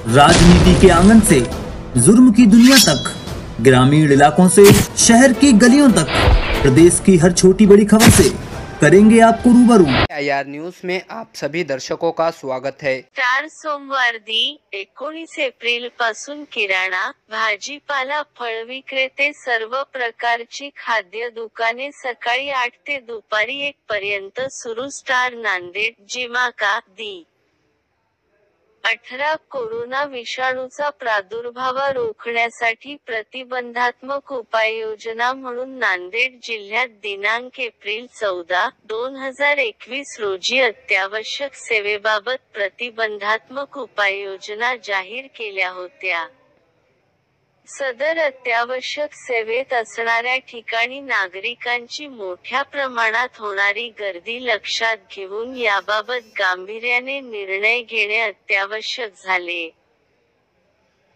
राजनीति के आंगन से जुर्म की दुनिया तक, ग्रामीण इलाकों से शहर की गलियों तक, प्रदेश की हर छोटी बड़ी खबर से करेंगे आपको रूबरू। IR न्यूज में आप सभी दर्शकों का स्वागत है। 4 सोमवार दि 19 एप्रिल पासून किराणा, भाजीपाला, फळ विक्रेते, सर्व प्रकारची खाद्य दुकाने सकाळी 8 ते दुपारी 1 पर्यंत सुरू। स्टार नांदेड, जिमाका, दि. 18 कोरोना विषाणूचा प्रादुर्भाव रोखण्यासाठी प्रतिबंधात्मक उपाययोजना म्हणून नांदेड जिल्ह्यात दिनांक एप्रिल 14, 2021 रोजी अत्यावश्यक सेवेबाबत प्रतिबंधात्मक उपाययोजना जाहीर केल्या होत्या। सदर अत्यावश्यक सेवेत असणाऱ्या ठिकाणी नागरिकांची मोठ्या प्रमाणात होणारी गर्दी लक्षात घेऊन याबाबत गांभीर्याने निर्णय घेणे अत्यावश्यक झाले।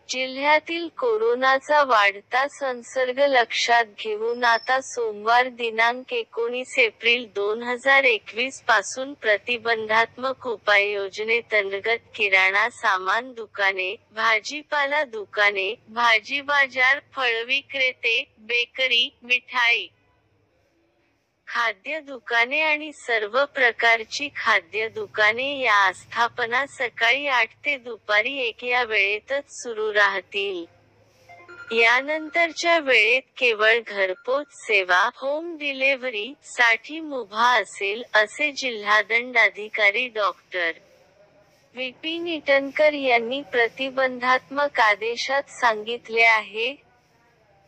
जिल्ह्यातील कोरोनाचा वाढता संसर्ग लक्षात घेऊन आता सोमवार दिनांक 19 एप्रिल 2021 पासून प्रतिबंधात्मक उपाययोजनेंतर्गत किराणा सामान दुकाने, भाजीपाला दुकाने, भाजी बाजार, फळ विक्रेते, बेकरी, मिठाई, खाद्य दुकाने आणि सर्व प्रकारची खाद्य दुकाने या आस्थापना सकाळी 8 ते दुपारी 1 या वेळेतच सुरू राहतील। यानंतरच्या वेळेत केवळ घरपोच सेवा, होम डिलिव्हरी साठी मुभा असेल, असे जिल्हादंडाधिकारी डॉक्टर विपिन इटनकर यांनी प्रतिबंधात्मक आदेशात सांगितले आहे।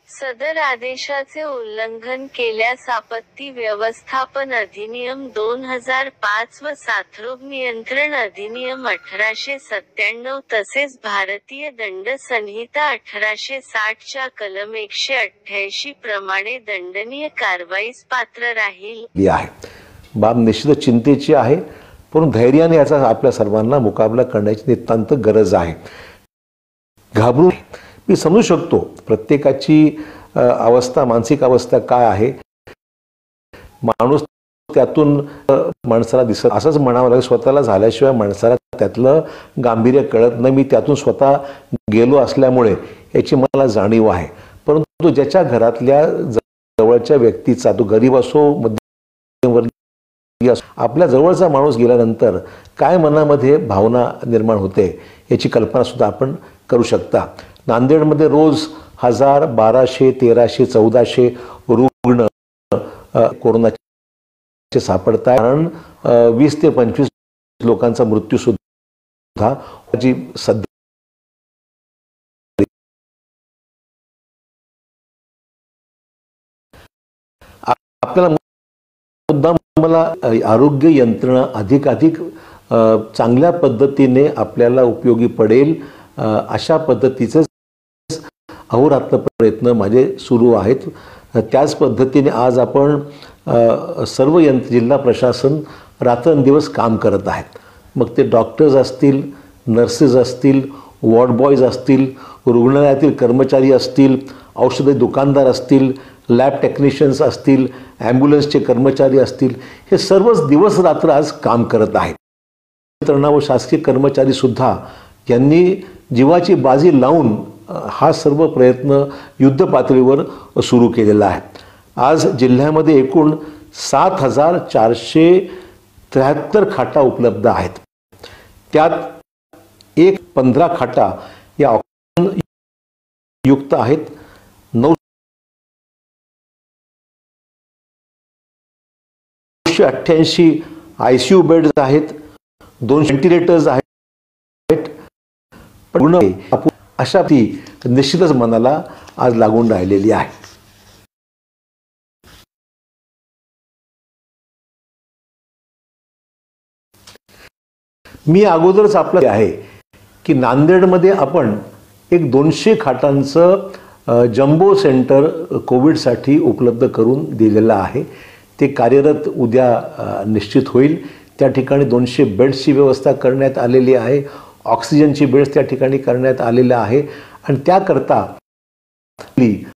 सदर आदेशाचे उल्लंघन केल्यास आपत्ती व्यवस्थापन अधिनियम 2005 व साथरोग नियंत्रण अधिनियम 1897 तसेच भारतीय दंड संहिता 1860 च्या कलम 188 प्रमाणे दंडनीय कारवाईस पात्र राहील। बाब निश्चित चिंतेची आहे, पण धैर्याने याचा आपल्या सर्वांना मुकाबला करण्याची नितांत गरज आहे। घाबरून मी समजू शकतो प्रत्येकाची अवस्था, मानसिक अवस्था काय आहे। माणूस त्यातून माणसाला दिसत असंच म्हणावं लागेल, स्वतःला झाल्याशिवाय माणसाला त्यातलं गांभीर्य कळत नाही। मी त्यातून स्वतः गेलो असल्यामुळे याची मला जाणीव आहे। परंतु ज्याच्या घरातल्या जवळच्या व्यक्तीचा, तो गरीब असो मध्यमवर्गीय असो, आपल्या जवळचा माणूस गेल्यानंतर काय मनामध्ये भावना निर्माण होते याची कल्पना सुद्धा आपण करू शकता। नांदेडमध्ये रोज 1000, 1200, 1300, 1400 रुग्ण कोरोनाचे सापडतात। कारण 20 ते 25 लोकांचा मृत्यू सुद्धा जी सध्या आपल्याला मुद्दा मला आरोग्य यंत्रणा अधिक चांगल्या पद्धतीने आपल्याला उपयोगी पडेल अशा पद्धतीचे अहोरात्र प्रयत्न माझे सुरू आहेत। त्याच पद्धतीने आज आपण सर्व जिल्हा प्रशासन रात्रंदिवस काम करत आहेत। मग ते डॉक्टर्स असतील, नर्सेस असतील, वॉर्ड बॉयज असतील, रुग्णालयातील कर्मचारी असतील, औषध दुकानदार असतील, लॅब टेक्निशियन्स असतील, ॲम्ब्युलन्सचे कर्मचारी असतील, हे सर्वच दिवस रात्र आज काम करत आहेत। यंत्रणा व शासकीय कर्मचारी सुद्धा यांनी जीवाची बाजी लावून हा सर्व प्रयत्न युद्ध पातळीवर सुरू केलेला आहे। आज जिल्ह्यामध्ये एकूण 7473 खाटा उपलब्ध आहेत। त्यात 15 खाटा या ऑक्सिजन युक्त आहेत, 988 ICU बेड्स आहेत, 2 व्हेंटिलेटर्स आहेत। अशा ती निश्चितच मनाला आज लागून राहिलेली आहे। मी अगोदरच आपलं आहे की नांदेडमध्ये आपण एक 200 खाटांचं जम्बो सेंटर कोविडसाठी उपलब्ध करून दिलेलं आहे। ते कार्यरत उद्या निश्चित होईल। त्या ठिकाणी 200 बेड्सची व्यवस्था करण्यात आलेली आहे, ऑक्सिजनची बेड्स त्या ठिकाणी करण्यात आलेल्या आहे आणि त्याकरता